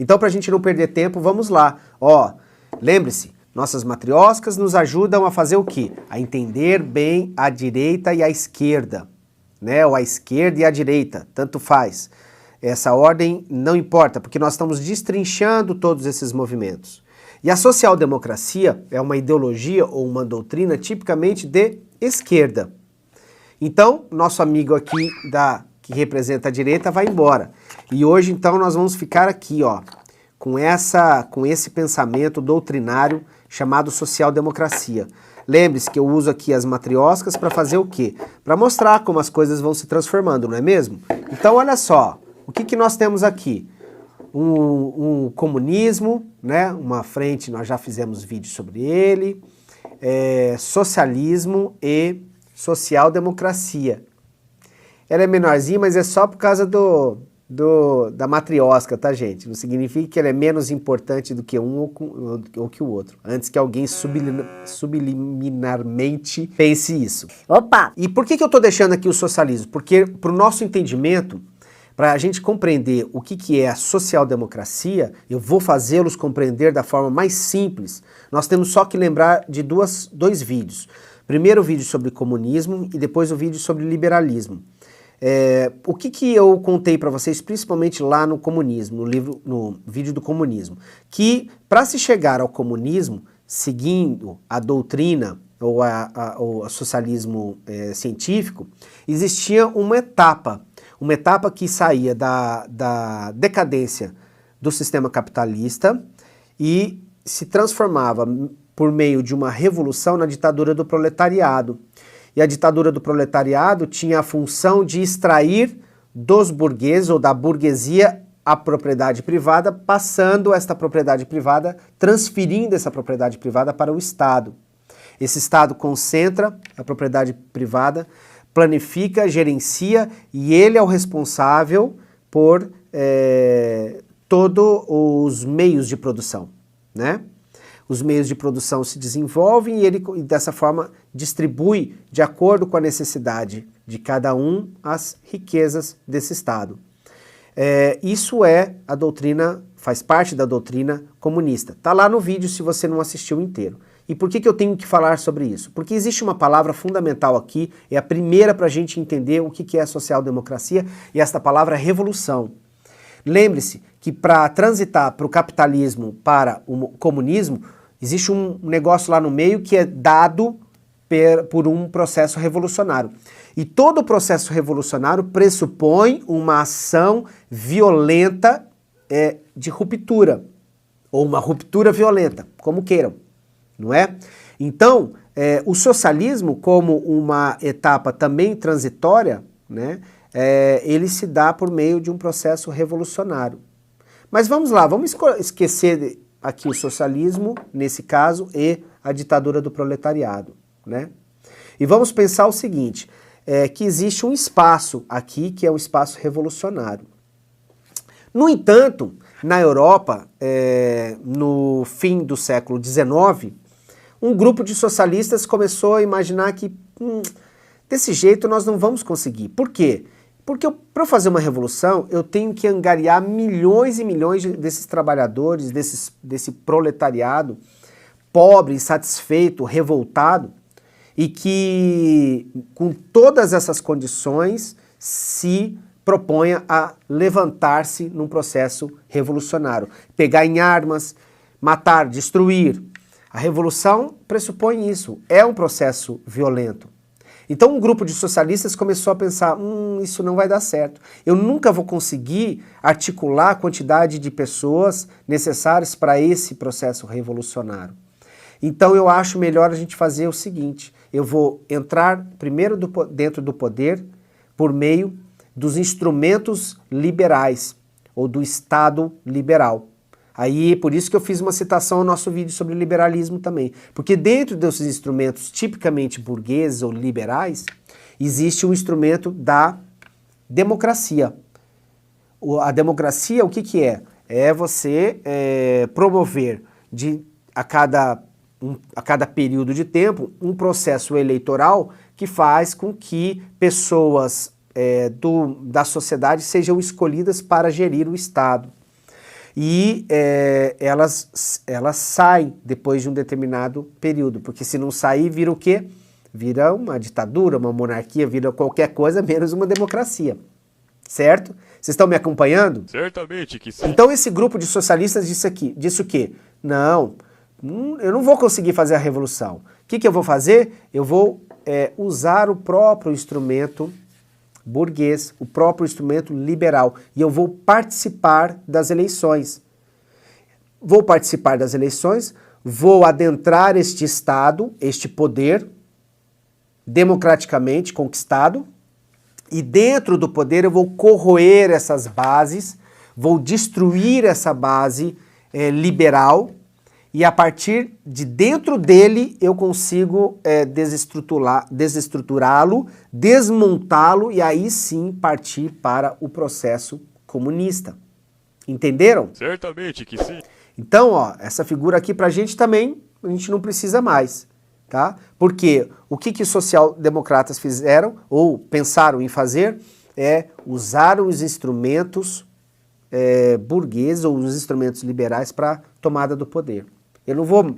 Então, para a gente não perder tempo, vamos lá. Ó, lembre-se, nossas matrioscas nos ajudam a fazer o quê? A entender bem a direita e a esquerda, né? Ou a esquerda e a direita, tanto faz. Essa ordem não importa, porque nós estamos destrinchando todos esses movimentos. E a social-democracia é uma ideologia ou uma doutrina tipicamente de esquerda. Então, nosso amigo aqui que representa a direita vai embora. E hoje, então, nós vamos ficar aqui, ó, com esse pensamento doutrinário chamado social-democracia. Lembre-se que eu uso aqui as matrioscas para fazer o quê? Para mostrar como as coisas vão se transformando, não é mesmo? Então, olha só, o que nós temos aqui? Um comunismo, né? Uma frente, nós já fizemos vídeo sobre ele, socialismo e social-democracia. Ela é menorzinha, mas é só por causa da matriosca, tá, gente? Não significa que ela é menos importante do que um ou que o outro. Antes que alguém subliminarmente pense isso. Opa! E por que eu tô deixando aqui o socialismo? Porque, pro nosso entendimento, para a gente compreender o que é a social-democracia, eu vou fazê-los compreender da forma mais simples. Nós temos só que lembrar de dois vídeos. Primeiro o vídeo sobre comunismo e depois o vídeo sobre liberalismo. O que eu contei para vocês, principalmente lá no comunismo, no vídeo do comunismo, que para se chegar ao comunismo, seguindo a doutrina ou o socialismo científico, existia uma etapa que saía da decadência do sistema capitalista e se transformava por meio de uma revolução na ditadura do proletariado. E a ditadura do proletariado tinha a função de extrair dos burgueses ou da burguesia a propriedade privada, passando esta propriedade privada, transferindo essa propriedade privada para o Estado. Esse Estado concentra a propriedade privada, planifica, gerencia e ele é o responsável por todos os meios de produção, né? Os meios de produção se desenvolvem e ele dessa forma distribui de acordo com a necessidade de cada um as riquezas desse Estado. Isso é a doutrina, faz parte da doutrina comunista. Tá lá no vídeo se você não assistiu inteiro. E por que eu tenho que falar sobre isso? Porque existe uma palavra fundamental aqui, é a primeira para a gente entender o que é a social-democracia, e esta palavra é revolução. Lembre-se que para transitar para o capitalismo, para o comunismo, existe um negócio lá no meio que é dado por um processo revolucionário. E todo processo revolucionário pressupõe uma ação violenta de ruptura, ou uma ruptura violenta, como queiram, não é? Então, o socialismo, como uma etapa também transitória, né, ele se dá por meio de um processo revolucionário. Mas vamos lá, vamos esquecer aqui o socialismo, nesse caso, e a ditadura do proletariado, né? E vamos pensar o seguinte, que existe um espaço aqui, que é um espaço revolucionário. No entanto, na Europa, no fim do século XIX, um grupo de socialistas começou a imaginar que desse jeito nós não vamos conseguir. Por quê? Porque para fazer uma revolução, eu tenho que angariar milhões e milhões desses trabalhadores, desse proletariado pobre, insatisfeito, revoltado, e que com todas essas condições se proponha a levantar-se num processo revolucionário. Pegar em armas, matar, destruir. A revolução pressupõe isso, é um processo violento. Então um grupo de socialistas começou a pensar, isso não vai dar certo. Eu nunca vou conseguir articular a quantidade de pessoas necessárias para esse processo revolucionário. Então eu acho melhor a gente fazer o seguinte, eu vou entrar primeiro dentro do poder por meio dos instrumentos liberais, ou do Estado liberal. Aí, por isso que eu fiz uma citação ao nosso vídeo sobre liberalismo também. Porque dentro desses instrumentos tipicamente burgueses ou liberais, existe o instrumento da democracia. A democracia, o que é? É você promover a cada período de tempo um processo eleitoral que faz com que pessoas da sociedade sejam escolhidas para gerir o Estado. e elas saem depois de um determinado período, porque se não sair, vira o quê? Vira uma ditadura, uma monarquia, vira qualquer coisa menos uma democracia, certo? Vocês estão me acompanhando? Certamente que sim. Então esse grupo de socialistas disse o quê? Não, eu não vou conseguir fazer a revolução. O que eu vou fazer? Eu vou usar o próprio instrumento burguês, o próprio instrumento liberal, e eu vou participar das eleições. Vou participar das eleições, vou adentrar este Estado, este poder, democraticamente conquistado, e dentro do poder eu vou corroer essas bases, vou destruir essa base liberal, e a partir de dentro dele eu consigo desestruturá-lo, desmontá-lo e aí sim partir para o processo comunista. Entenderam? Certamente que sim. Então, ó, essa figura aqui pra gente também, a gente não precisa mais, tá? Porque o que os social-democratas fizeram, ou pensaram em fazer, é usar os instrumentos burgueses ou os instrumentos liberais para tomada do poder. Eu não vou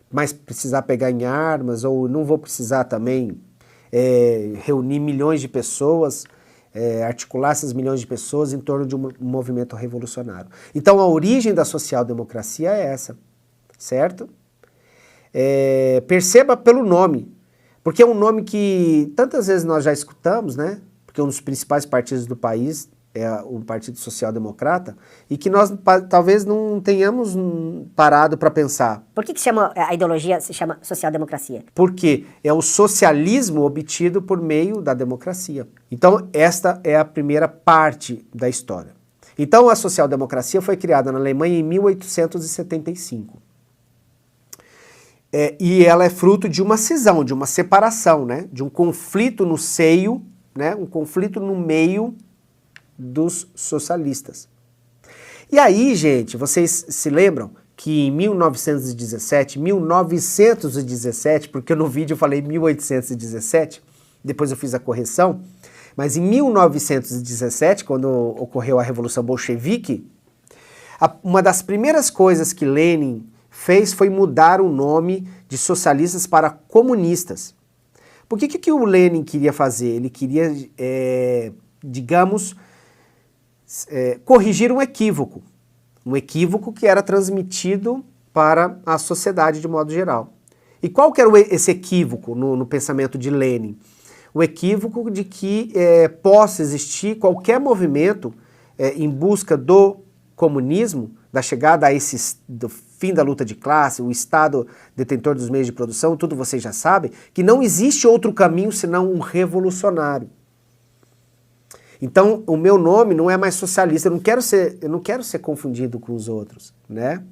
mais precisar pegar em armas, ou não vou precisar também reunir milhões de pessoas, articular essas milhões de pessoas em torno de um movimento revolucionário. Então a origem da social-democracia é essa, certo? Perceba pelo nome, porque é um nome que tantas vezes nós já escutamos, né? Porque um dos principais partidos do país é o Partido Social Democrata, e que nós talvez não tenhamos parado para pensar. Por que a ideologia se chama social-democracia? Porque é o socialismo obtido por meio da democracia. Então, esta é a primeira parte da história. Então, a social-democracia foi criada na Alemanha em 1875. E ela é fruto de uma cisão, de uma separação, né? De um conflito no seio, né? Um conflito no meio dos socialistas. E aí, gente, vocês se lembram que em 1917, porque no vídeo eu falei 1817, depois eu fiz a correção, mas em 1917, quando ocorreu a Revolução Bolchevique, uma das primeiras coisas que Lenin fez foi mudar o nome de socialistas para comunistas. Por que o Lenin queria fazer? Ele queria, digamos, corrigir um equívoco que era transmitido para a sociedade de modo geral. E qual que era esse equívoco no pensamento de Lenin? O equívoco de que possa existir qualquer movimento em busca do comunismo, da chegada do fim da luta de classe, o Estado detentor dos meios de produção, tudo vocês já sabem, que não existe outro caminho senão um revolucionário. Então, o meu nome não é mais socialista, eu não quero ser confundido com os outros, né?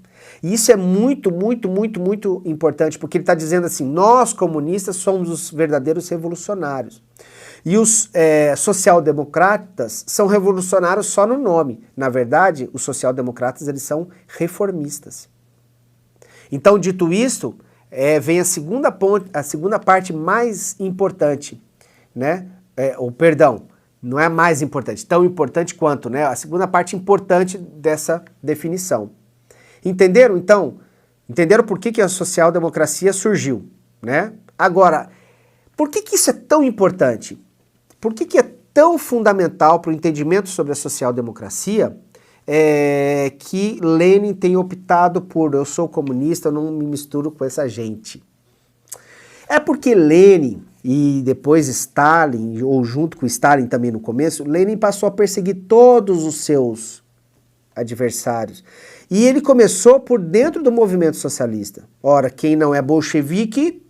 E isso é muito, muito, muito, muito importante, porque ele está dizendo assim, nós comunistas somos os verdadeiros revolucionários. E os social-democratas são revolucionários só no nome. Na verdade, os social-democratas eles são reformistas. Então, dito isto, vem a segunda parte mais importante, né? Não é mais importante, tão importante quanto, né? A segunda parte importante dessa definição. Entenderam, então? Entenderam por que a social-democracia surgiu, né? Agora, por que isso é tão importante? Por que é tão fundamental para o entendimento sobre a social-democracia que Lenin tem optado por eu sou comunista, eu não me misturo com essa gente? É porque Lenin e depois Stalin, ou junto com Stalin também no começo, Lenin passou a perseguir todos os seus adversários. E ele começou por dentro do movimento socialista. Ora, quem não é bolchevique,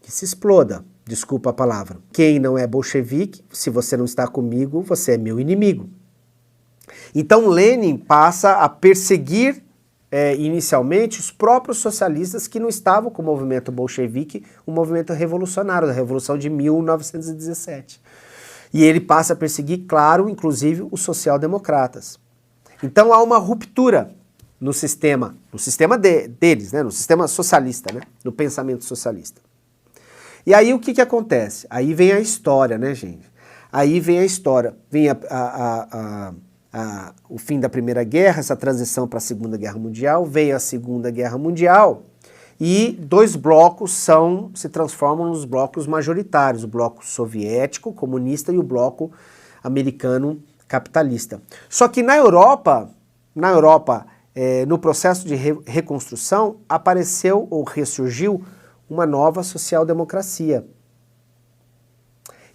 que se exploda. Desculpa a palavra. Quem não é bolchevique, se você não está comigo, você é meu inimigo. Então Lenin passa a perseguir inicialmente os próprios socialistas que não estavam com o movimento bolchevique, o movimento revolucionário, da Revolução de 1917. E ele passa a perseguir, claro, inclusive os social-democratas. Então há uma ruptura no sistema deles, né, no sistema socialista, né, no pensamento socialista. E aí o que acontece? Aí vem a história, né, gente? Aí vem a história, vem a o fim da Primeira Guerra, essa transição para a Segunda Guerra Mundial, veio a Segunda Guerra Mundial e dois blocos se transformam nos blocos majoritários, o bloco soviético, comunista, e o bloco americano capitalista. Só que na Europa, no processo de reconstrução, apareceu ou ressurgiu uma nova social-democracia.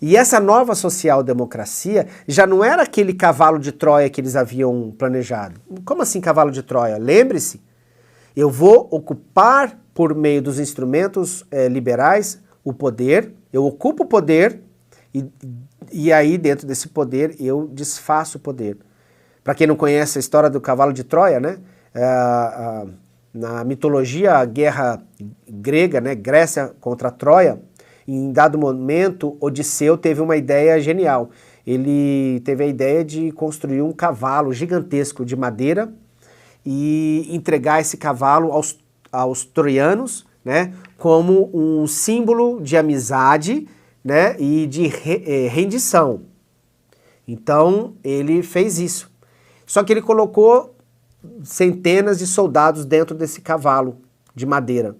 E essa nova social-democracia já não era aquele cavalo de Troia que eles haviam planejado. Como assim cavalo de Troia? Lembre-se, eu vou ocupar, por meio dos instrumentos liberais, o poder, eu ocupo o poder e aí dentro desse poder eu desfaço o poder. Para quem não conhece a história do cavalo de Troia, né? Na mitologia, a guerra grega, né? Grécia contra Troia, em dado momento, Odisseu teve uma ideia genial. Ele teve a ideia de construir um cavalo gigantesco de madeira e entregar esse cavalo aos troianos, né, como um símbolo de amizade, né, e de rendição. Então, ele fez isso. Só que ele colocou centenas de soldados dentro desse cavalo de madeira.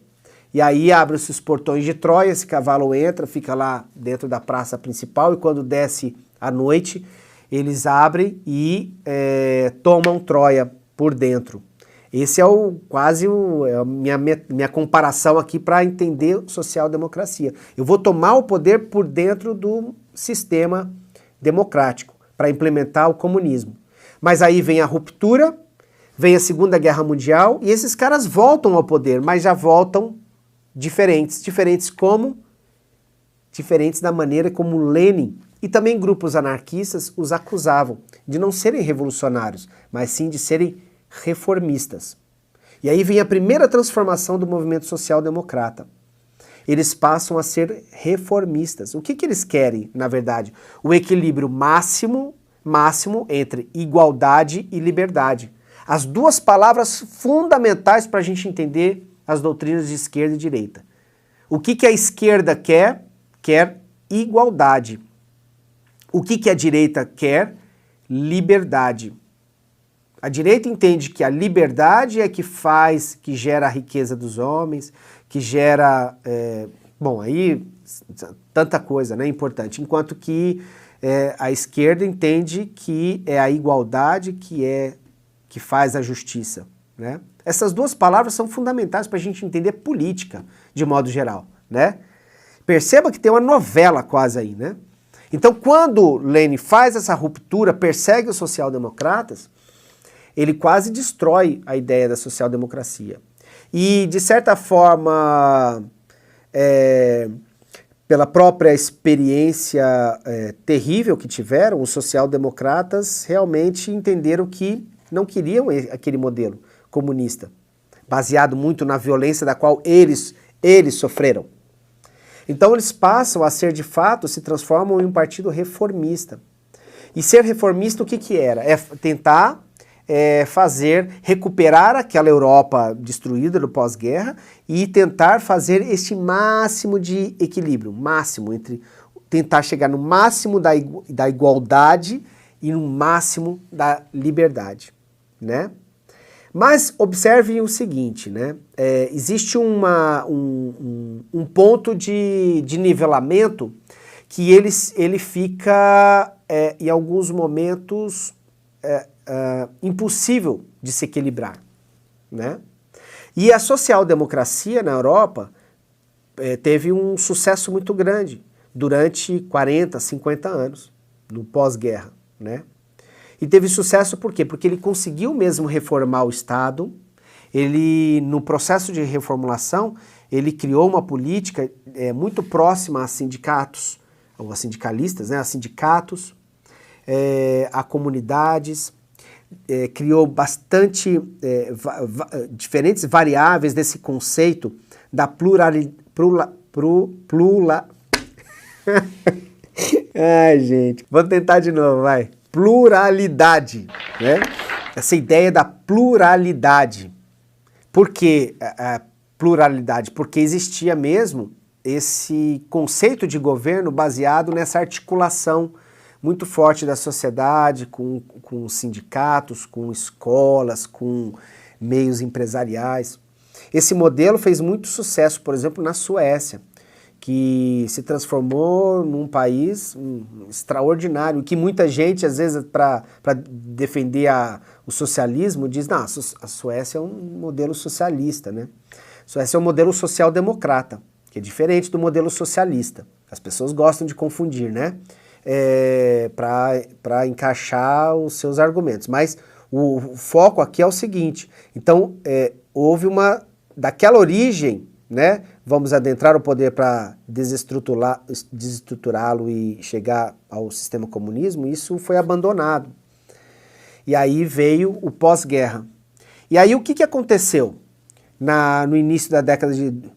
E aí abrem-se os portões de Troia, esse cavalo entra, fica lá dentro da praça principal, e quando desce à noite, eles abrem e tomam Troia por dentro. Esse é a minha comparação aqui para entender social-democracia. Eu vou tomar o poder por dentro do sistema democrático para implementar o comunismo. Mas aí vem a ruptura, vem a Segunda Guerra Mundial e esses caras voltam ao poder, mas já voltam diferentes. Diferentes da maneira como Lenin e também grupos anarquistas os acusavam de não serem revolucionários, mas sim de serem reformistas. E aí vem a primeira transformação do movimento social-democrata. Eles passam a ser reformistas. O que eles querem, na verdade? O equilíbrio máximo entre igualdade e liberdade. As duas palavras fundamentais para a gente entender as doutrinas de esquerda e direita. O que a esquerda quer? Quer igualdade. O que a direita quer? Liberdade. A direita entende que a liberdade é que gera a riqueza dos homens, que gera, aí tanta coisa, né, importante. Enquanto que a esquerda entende que é a igualdade que faz a justiça, né? Essas duas palavras são fundamentais para a gente entender política, de modo geral, né? Perceba que tem uma novela quase aí, né? Então, quando Lenin faz essa ruptura, persegue os social-democratas, ele quase destrói a ideia da social-democracia. E, de certa forma, pela própria experiência terrível que tiveram, os social-democratas realmente entenderam que não queriam aquele modelo comunista, baseado muito na violência da qual eles sofreram. Então eles passam a ser, de fato, se transformam em um partido reformista. E ser reformista o que era? É tentar recuperar aquela Europa destruída do pós-guerra e tentar fazer este máximo de equilíbrio, tentar chegar no máximo da igualdade e no máximo da liberdade, né? Mas observem o seguinte, né? Existe um ponto de nivelamento que ele fica, em alguns momentos, impossível de se equilibrar, né? E a social-democracia na Europa teve um sucesso muito grande durante 40, 50 anos, no pós-guerra, né? E teve sucesso por quê? Porque ele conseguiu mesmo reformar o Estado, no processo de reformulação, ele criou uma política muito próxima a sindicatos, ou a sindicalistas, né? A sindicatos, a comunidades, criou bastante diferentes variáveis desse conceito da Ai, gente, vamos tentar de novo, vai. Pluralidade, né? Essa ideia da pluralidade. Por que a pluralidade? Porque existia mesmo esse conceito de governo baseado nessa articulação muito forte da sociedade, com sindicatos, com escolas, com meios empresariais. Esse modelo fez muito sucesso, por exemplo, na Suécia, que se transformou num país extraordinário, que muita gente, às vezes, para defender o socialismo, diz, não, a Suécia é um modelo socialista, né? A Suécia é um modelo social-democrata, que é diferente do modelo socialista. As pessoas gostam de confundir, né? Para encaixar os seus argumentos. Mas o foco aqui é o seguinte, então houve daquela origem, né? Vamos adentrar o poder para desestruturá-lo e chegar ao sistema comunismo, isso foi abandonado. E aí veio o pós-guerra. E aí o que aconteceu no início da década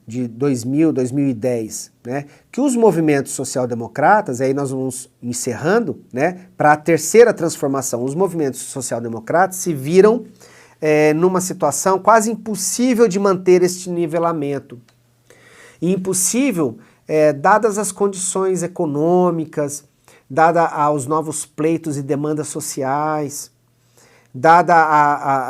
de 2000, 2010? Né? Que os movimentos social-democratas, aí nós vamos encerrando, né, para a terceira transformação, os movimentos social-democratas se viram numa situação quase impossível de manter este nivelamento. E impossível, dadas as condições econômicas, dada aos novos pleitos e demandas sociais, dada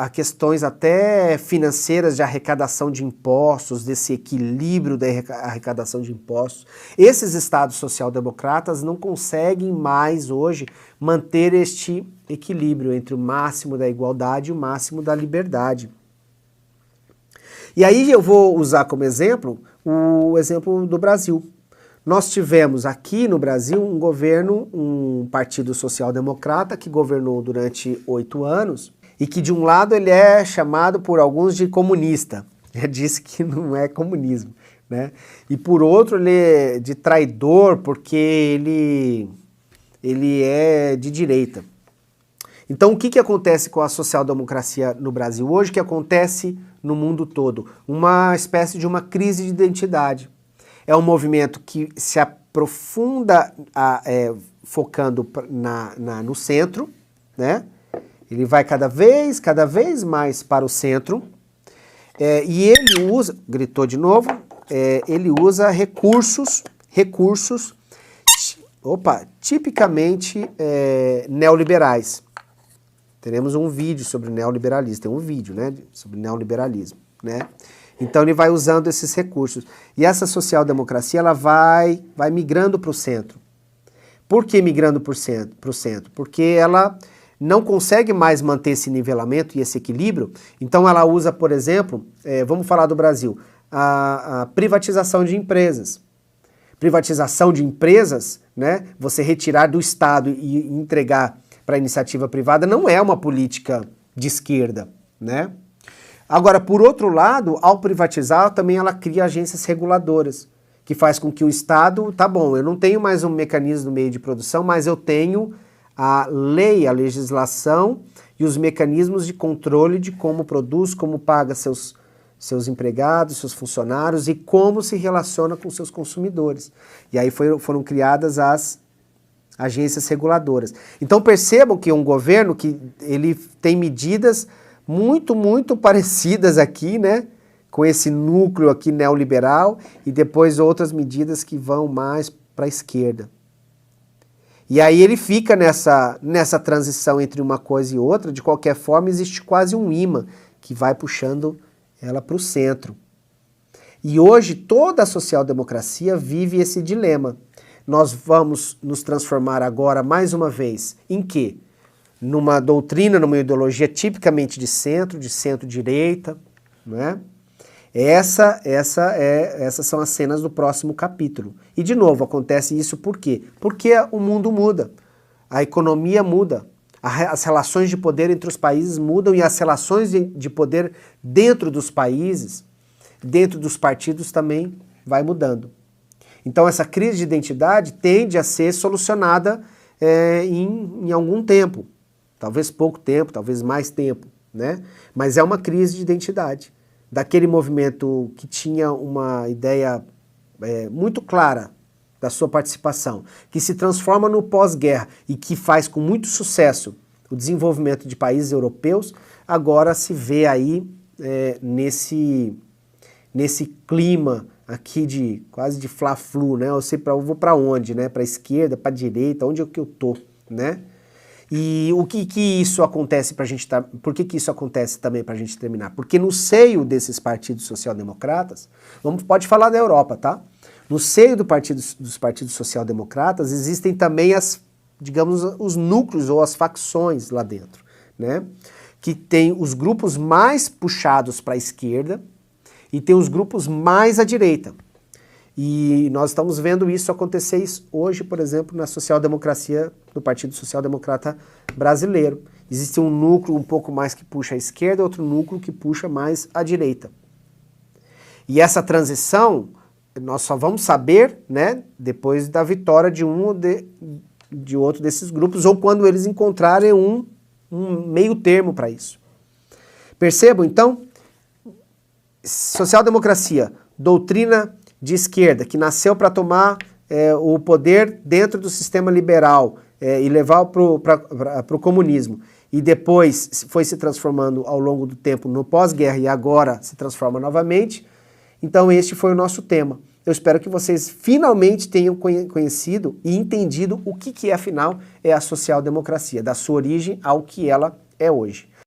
a questões até financeiras de arrecadação de impostos, desse equilíbrio da arrecadação de impostos. Esses estados social-democratas não conseguem mais hoje manter este equilíbrio entre o máximo da igualdade e o máximo da liberdade. E aí eu vou usar como exemplo o exemplo do Brasil. Nós tivemos aqui no Brasil um governo, um partido social-democrata que governou durante 8 anos e que de um lado ele é chamado por alguns de comunista, disse que não é comunismo, né? E por outro ele é de traidor porque ele é de direita. Então o que acontece com a social-democracia no Brasil hoje, que acontece no mundo todo? Uma espécie de uma crise de identidade. É um movimento que se aprofunda focando no centro, né? Ele vai cada vez mais para o centro, e ele usa, gritou de novo, ele usa recursos tipicamente neoliberais. Teremos um vídeo sobre neoliberalismo, tem um vídeo, né, sobre neoliberalismo, né? Então ele vai usando esses recursos. E essa social-democracia ela vai migrando para o centro. Por que migrando para o centro? Porque ela não consegue mais manter esse nivelamento e esse equilíbrio. Então ela usa, por exemplo, vamos falar do Brasil, a privatização de empresas. Privatização de empresas, né, você retirar do Estado e entregar para a iniciativa privada não é uma política de esquerda, né? Agora, por outro lado, ao privatizar, também ela cria agências reguladoras, que faz com que o Estado, tá bom, eu não tenho mais um mecanismo no meio de produção, mas eu tenho a lei, a legislação e os mecanismos de controle de como produz, como paga seus empregados, seus funcionários e como se relaciona com seus consumidores. E aí foram criadas as agências reguladoras. Então percebam que é um governo que ele tem medidas muito parecidas aqui, né, com esse núcleo aqui neoliberal e depois outras medidas que vão mais para a esquerda. E aí ele fica nessa transição entre uma coisa e outra, de qualquer forma existe quase um imã que vai puxando ela para o centro. E hoje toda a social-democracia vive esse dilema. Nós vamos nos transformar agora, mais uma vez, em quê? Numa doutrina, numa ideologia tipicamente de centro-direita, né? Essas são as cenas do próximo capítulo. E, de novo, acontece isso por quê? Porque o mundo muda, a economia muda, as relações de poder entre os países mudam e as relações de poder dentro dos países, dentro dos partidos também vai mudando. Então essa crise de identidade tende a ser solucionada em algum tempo, talvez pouco tempo, talvez mais tempo, né? Mas é uma crise de identidade. Daquele movimento que tinha uma ideia muito clara da sua participação, que se transforma no pós-guerra e que faz com muito sucesso o desenvolvimento de países europeus, agora se vê aí nesse clima aqui quase de fla-flu, né? Eu vou para onde, né? Para a esquerda, para a direita, onde é que eu tô, né? E o que isso acontece pra gente, por que isso acontece também pra gente terminar? Porque no seio desses partidos social-democratas, pode falar da Europa, tá? No seio dos partidos social-democratas existem também digamos, os núcleos ou as facções lá dentro, né? Que tem os grupos mais puxados para a esquerda e tem os grupos mais à direita. E nós estamos vendo isso acontecer hoje, por exemplo, na social-democracia do Partido Social-Democrata Brasileiro. Existe um núcleo um pouco mais que puxa à esquerda, outro núcleo que puxa mais à direita. E essa transição, nós só vamos saber, né, depois da vitória de um ou de outro desses grupos, ou quando eles encontrarem um meio termo para isso. Percebam, então, social-democracia, doutrina de esquerda, que nasceu para tomar o poder dentro do sistema liberal e levar para o comunismo, e depois foi se transformando ao longo do tempo no pós-guerra e agora se transforma novamente. Então este foi o nosso tema. Eu espero que vocês finalmente tenham conhecido e entendido o que afinal é a social-democracia, da sua origem ao que ela é hoje.